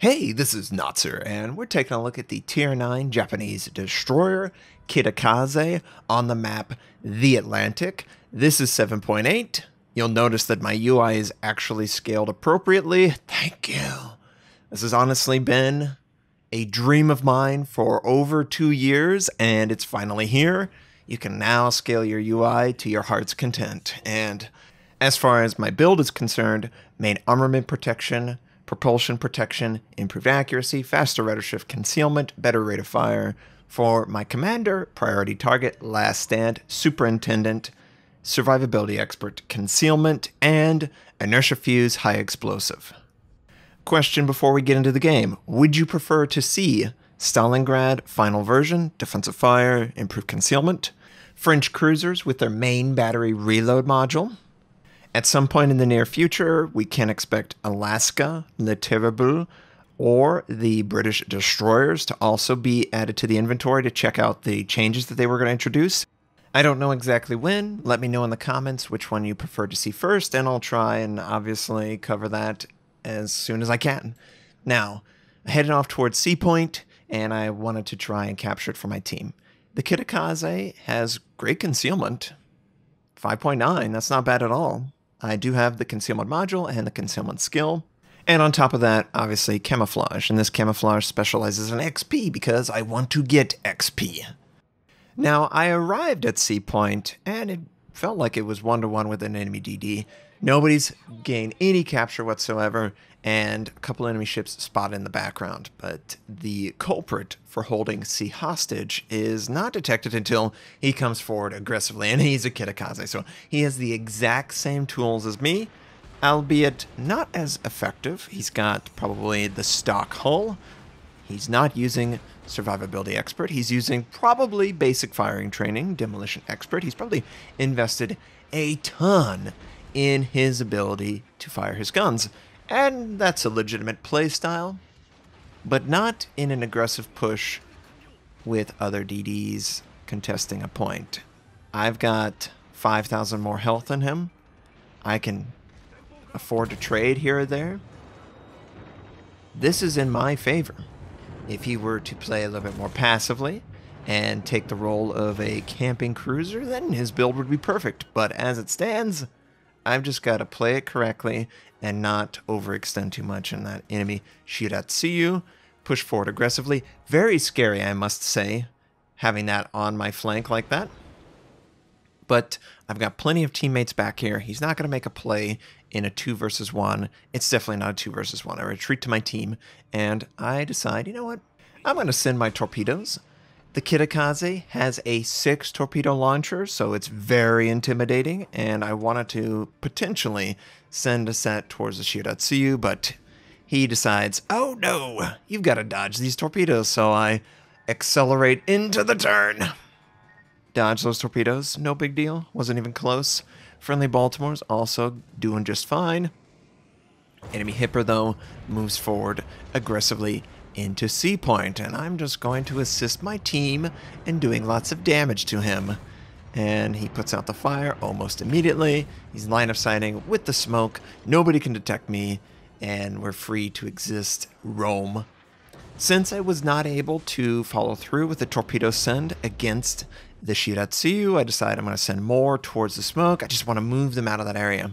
Hey, this is Notser, and we're taking a look at the Tier 9 Japanese destroyer, Kitakaze, on the map The Atlantic. This is 7.8. You'll notice that my UI is actually scaled appropriately. Thank you. This has honestly been a dream of mine for over 2 years, and it's finally here. You can now scale your UI to your heart's content. And as far as my build is concerned, main armament protection, propulsion protection, improved accuracy, faster rudder shift concealment, better rate of fire. For my commander, priority target, last stand, superintendent, survivability expert, concealment, and inertia fuse, high explosive. Question before we get into the game: would you prefer to see Stalingrad final version, defensive fire, improved concealment, French cruisers with their main battery reload module? At some point in the near future, we can expect Alaska, Le Terrible, or the British destroyers to also be added to the inventory to check out the changes that they were going to introduce. I don't know exactly when. Let me know in the comments which one you prefer to see first, and I'll try and obviously cover that as soon as I can. Now, I headed off towards Sea Point, and I wanted to try and capture it for my team. The Kitakaze has great concealment. 5.9, that's not bad at all. I do have the concealment module and the concealment skill. And on top of that, obviously, camouflage. And this camouflage specializes in XP because I want to get XP. Now, I arrived at Sea Point, and it felt like it was 1-to-1 with an enemy DD. Nobody's gained any capture whatsoever, and a couple enemy ships spotted in the background. But the culprit for holding C hostage is not detected until he comes forward aggressively, and he's a Kitakaze. So he has the exact same tools as me, albeit not as effective. He's got probably the stock hull. He's not using survivability expert. He's using probably basic firing training, demolition expert. He's probably invested a ton in his ability to fire his guns. And that's a legitimate playstyle, but not in an aggressive push with other DDs contesting a point. I've got 5,000 more health than him. I can afford to trade here or there. This is in my favor. If he were to play a little bit more passively and take the role of a camping cruiser, then his build would be perfect. But as it stands, I've just got to play it correctly and not overextend too much in that enemy Shiratsuyu. Push forward aggressively. Very scary, I must say, having that on my flank like that. But I've got plenty of teammates back here. He's not going to make a play in a 2 versus 1. It's definitely not a 2 versus 1. I retreat to my team, and I decide, you know what? I'm going to send my torpedoes. The Kitakaze has a 6 torpedo launcher, so it's very intimidating, and I wanted to potentially send a set towards the Shiratsuyu, but he decides, oh no, you've got to dodge these torpedoes, so I accelerate into the turn. Dodge those torpedoes, no big deal, wasn't even close. Friendly Baltimore's also doing just fine. Enemy Hipper, though, moves forward aggressively into Sea Point, and I'm just going to assist my team in doing lots of damage to him. And he puts out the fire almost immediately. He's line of sighting with the smoke. Nobody can detect me, and we're free to exist, roam. Since I was not able to follow through with the torpedo send against the Shiratsuyu, I decided I'm going to send more towards the smoke. I just want to move them out of that area.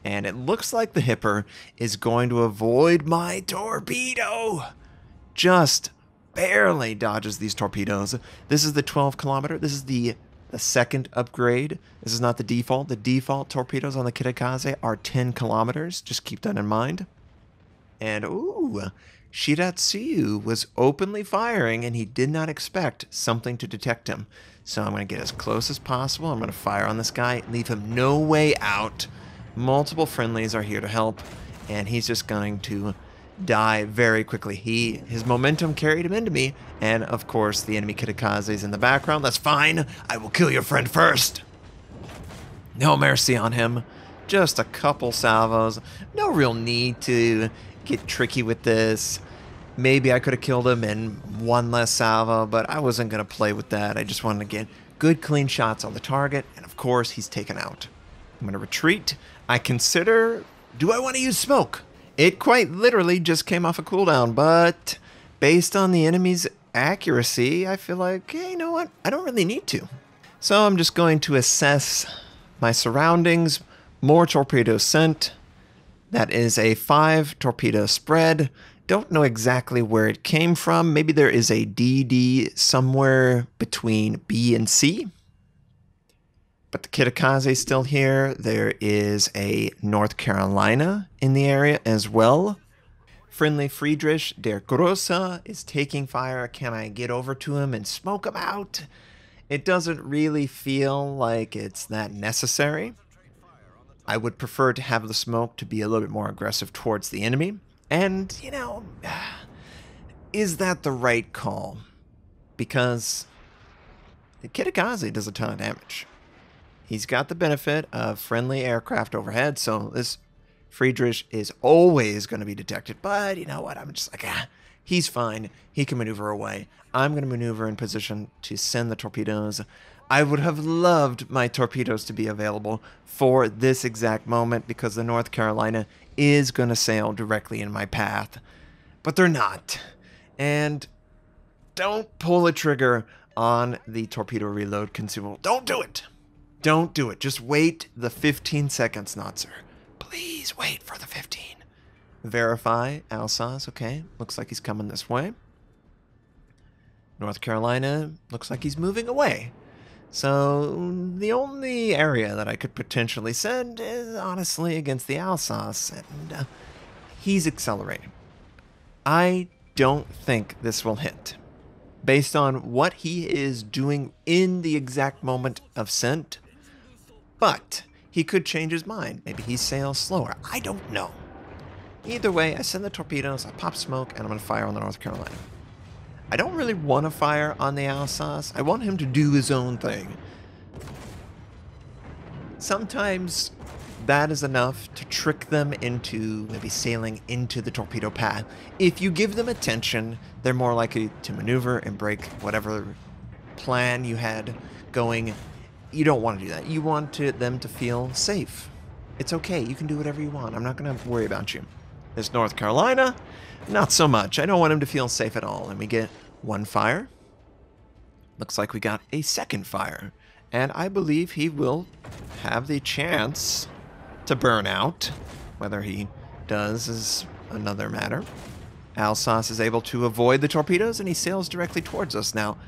And it looks like the Hipper is going to avoid my torpedo. Just barely dodges these torpedoes. This is the 12 kilometer. This is the second upgrade. This is not the default. The default torpedoes on the Kitakaze are 10 kilometers. Just keep that in mind. And ooh, Shiratsuyu was openly firing, and he did not expect something to detect him. So I'm going to get as close as possible. I'm going to fire on this guy, leave him no way out. Multiple friendlies are here to help, and he's just going to die very quickly. His momentum carried him into me, and of course the enemy Kitakaze is in the background. That's fine. I will kill your friend first. No mercy on him. Just a couple salvos. No real need to get tricky with this. Maybe I could have killed him in one less salvo, but I wasn't going to play with that. I just wanted to get good clean shots on the target, and of course he's taken out. I'm going to retreat. I consider, do I want to use smoke? It quite literally just came off a cooldown, but based on the enemy's accuracy, I feel like, hey, you know what? I don't really need to. So I'm just going to assess my surroundings. More torpedoes sent. That is a 5 torpedo spread. Don't know exactly where it came from. Maybe there is a DD somewhere between B and C. But the Kitakaze is still here. There is a North Carolina in the area as well. Friendly Friedrich der Grosse is taking fire. Can I get over to him and smoke him out? It doesn't really feel like it's that necessary. I would prefer to have the smoke to be a little bit more aggressive towards the enemy. And, you know, is that the right call? Because the Kitakaze does a ton of damage. He's got the benefit of friendly aircraft overhead, so this Friedrich is always going to be detected. But you know what? I'm just like, he's fine. He can maneuver away. I'm going to maneuver in position to send the torpedoes. I would have loved my torpedoes to be available for this exact moment because the North Carolina is going to sail directly in my path. But they're not. And don't pull the trigger on the torpedo reload consumable. Don't do it. Don't do it. Just wait the 15 seconds, Notser. Please wait for the 15. Verify Alsace. Okay, looks like he's coming this way. North Carolina looks like he's moving away. So the only area that I could potentially send is honestly against the Alsace, and he's accelerating. I don't think this will hit. Based on what he is doing in the exact moment of sent, but he could change his mind. Maybe he sails slower. I don't know. Either way, I send the torpedoes, I pop smoke, and I'm going to fire on the North Carolina. I don't really want to fire on the Alsace. I want him to do his own thing. Sometimes that is enough to trick them into maybe sailing into the torpedo path. If you give them attention, they're more likely to maneuver and break whatever plan you had going. You don't want to do that. You want them to feel safe. It's okay. You can do whatever you want. I'm not going to worry about you. This North Carolina, not so much. I don't want him to feel safe at all. And we get one fire. Looks like we got a second fire. And I believe he will have the chance to burn out. Whether he does is another matter. Alsace is able to avoid the torpedoes, and he sails directly towards us. Now,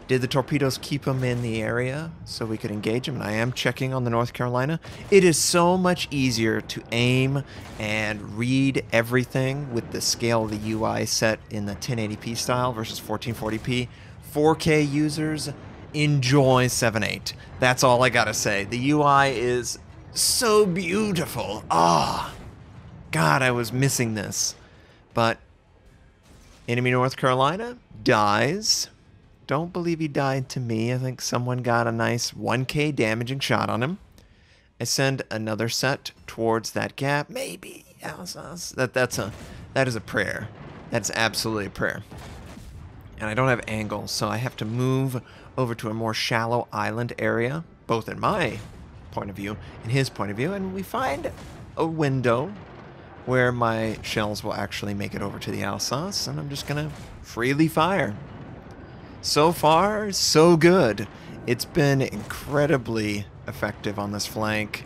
did the torpedoes keep him in the area so we could engage him? And I am checking on the North Carolina. It is so much easier to aim and read everything with the scale of the UI set in the 1080p style versus 1440p. 4K users, enjoy 7.8. That's all I gotta say. The UI is so beautiful. Ah, oh, God, I was missing this. But enemy North Carolina dies. Don't believe he died to me. I think someone got a nice 1K damaging shot on him. I send another set towards that gap. Maybe Alsace. That is a prayer. That's absolutely a prayer. And I don't have angles, so I have to move over to a more shallow island area, both in my point of view and his point of view, and we find a window where my shells will actually make it over to the Alsace, and I'm just gonna freely fire. So far, so good. It's been incredibly effective on this flank.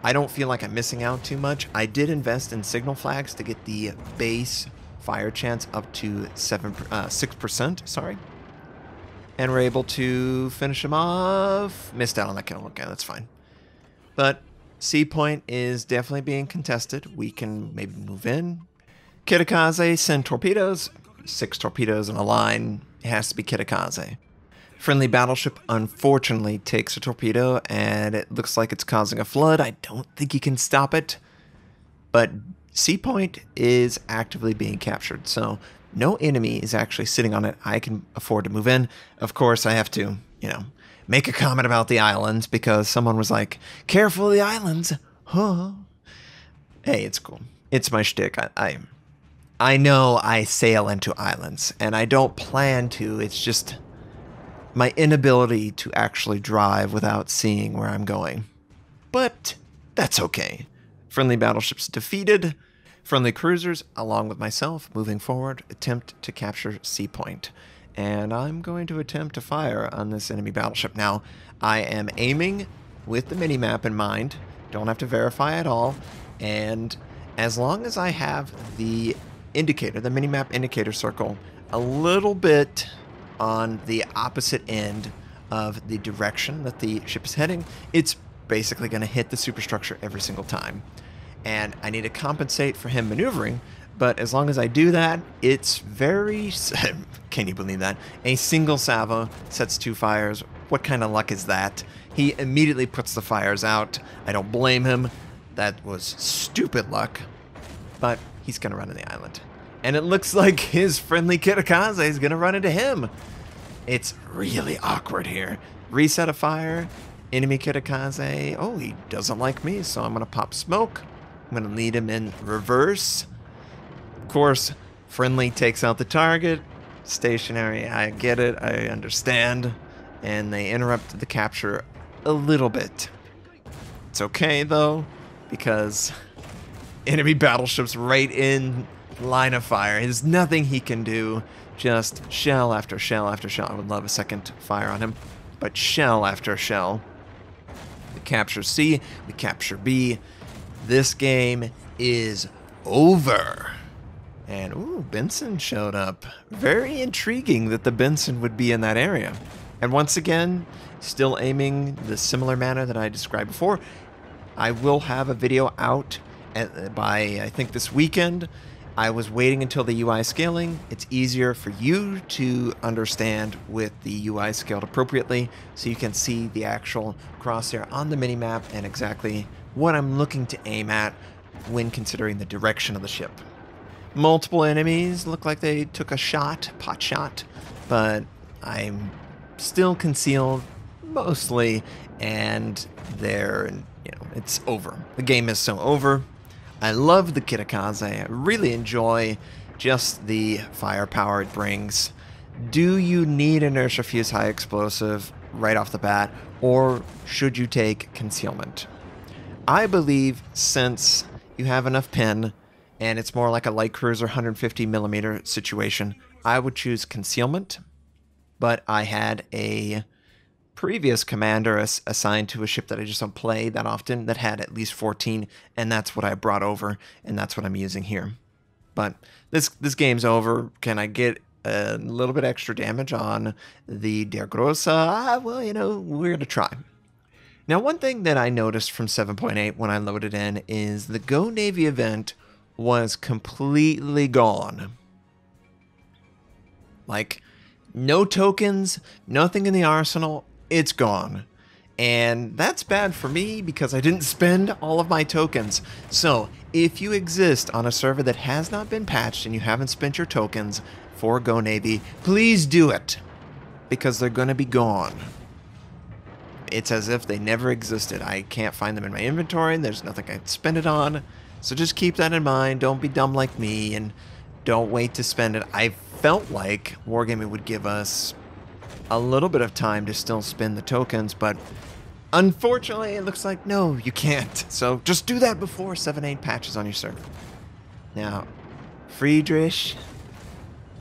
I don't feel like I'm missing out too much. I did invest in signal flags to get the base fire chance up to 6%, sorry. And we're able to finish him off. Missed out on that kill. Okay, that's fine. But C point is definitely being contested. We can maybe move in. Kitakaze, send torpedoes. 6 torpedoes in a line. It has to be Kitakaze. Friendly battleship unfortunately takes a torpedo, and it looks like it's causing a flood. I don't think he can stop it. But C point is actively being captured, so no enemy is actually sitting on it. I can afford to move in. Of course, I have to, make a comment about the islands because someone was like, careful of the islands. Huh. Hey, it's cool. It's my shtick. I know I sail into islands, and I don't plan to. It's just my inability to actually drive without seeing where I'm going. But that's okay. Friendly battleships defeated. Friendly cruisers, along with myself, moving forward, attempt to capture C point. And I'm going to attempt to fire on this enemy battleship. Now, I am aiming with the minimap in mind. Don't have to verify at all. And as long as I have the indicator, the minimap indicator circle, a little bit on the opposite end of the direction that the ship is heading, it's basically going to hit the superstructure every single time. And I need to compensate for him maneuvering, but as long as I do that, it's very... Can you believe that? A single salvo sets 2 fires. What kind of luck is that? He immediately puts the fires out. I don't blame him. That was stupid luck. But he's going to run in the island. And it looks like his friendly Kitakaze is going to run into him. It's really awkward here. Reset a fire. Enemy Kitakaze. Oh, he doesn't like me, so I'm going to pop smoke. I'm going to lead him in reverse. Of course, friendly takes out the target. Stationary, I get it, I understand. And they interrupt the capture a little bit. It's okay, though, because enemy battleships right in line of fire. There's nothing he can do. Just shell after shell after shell. I would love a second fire on him, but shell after shell. We capture C, we capture B. This game is over. And, ooh, Benson showed up. Very intriguing that the Benson would be in that area. And once again, still aiming the similar manner that I described before. I will have a video out by, I think, this weekend. I was waiting until the UI scaling. It's easier for you to understand with the UI scaled appropriately, so you can see the actual crosshair on the minimap and exactly what I'm looking to aim at when considering the direction of the ship. Multiple enemies look like they took a shot, pot shot, but I'm still concealed mostly, and it's over. The game is so over. I love the Kitakaze. I really enjoy just the firepower it brings. Do you need inertia fuse high explosive right off the bat, or should you take concealment? I believe since you have enough pin, and it's more like a light cruiser 150mm situation, I would choose concealment. But I had a previous commander assigned to a ship that I just don't play that often that had at least 14, and that's what I brought over, and that's what I'm using here. But this game's over. Can I get a little bit extra damage on the Der Grosse? Well, we're going to try. Now, one thing that I noticed from 7.8 when I loaded in is the Go Navy event was completely gone. Like, no tokens, nothing in the arsenal, it's gone. And that's bad for me because I didn't spend all of my tokens. So, if you exist on a server that has not been patched and you haven't spent your tokens for Go Navy, please do it, because they're going to be gone. It's as if they never existed. I can't find them in my inventory, and there's nothing I can spend it on. So just keep that in mind. Don't be dumb like me, and don't wait to spend it. I felt like Wargaming would give us a little bit of time to still spend the tokens, but unfortunately, it looks like, no, you can't. So just do that before 7.8 patches on your server. Now, Friedrich,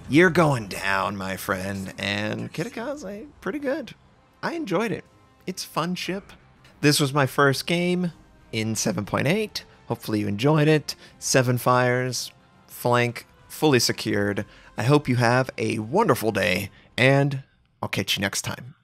you're going down, my friend, and Kitakaze, pretty good. I enjoyed it. It's a fun ship. This was my first game in 7.8. Hopefully you enjoyed it. 7 fires, flank, fully secured. I hope you have a wonderful day, and I'll catch you next time.